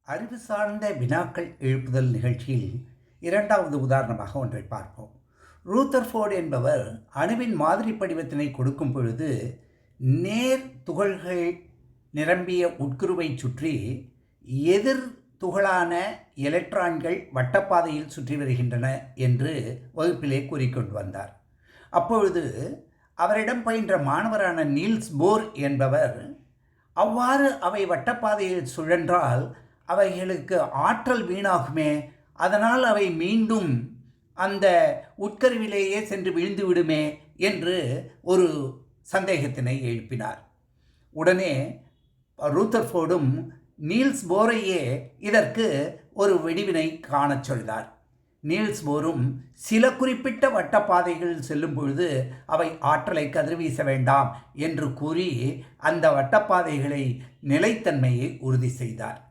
அறிவு சார்ந்த வினாக்கள் எழுப்புதல் நிகழ்ச்சியில் இரண்டாவது உதாரணமாக ஒன்றை பார்ப்போம். ரூதர்ஃபோர்டு என்பவர் அணுவின் மாதிரி படிவத்தினை கொடுக்கும் பொழுது நேர் துகள்கள் நிரம்பிய உட்குருவை சுற்றி எதிர் துகளான எலக்ட்ரான்கள் வட்டப்பாதையில் சுற்றி வருகின்றன என்று வகுப்பிலே கூறிக்கொண்டு வந்தார். அப்பொழுது அவரிடம் பயின்ற மாணவரான நீல்ஸ் போர் என்பவர் அவ்வாறு அவை வட்டப்பாதையில் சுழன்றால் அவைகளுக்கு ஆற்றல் வீணாகுமே, அதனால் அவை மீண்டும் அந்த உட்கருவிலேயே சென்று விழுந்து விடுமே என்று ஒரு சந்தேகத்தினை எழுப்பினார். உடனே ரூதர்ஃபோர்டும் நீல்ஸ் போரையே இதற்கு ஒரு வெடிவினை காணச் சொன்னார். நீல்ஸ் போரும் சில குறிப்பிட்ட வட்டப்பாதைகளில் செல்லும் பொழுது அவை ஆற்றலை கதிர்வீச வேண்டாம் என்று கூறி அந்த வட்டப்பாதைகளை நிலைத்தன்மையை உறுதி செய்தார்.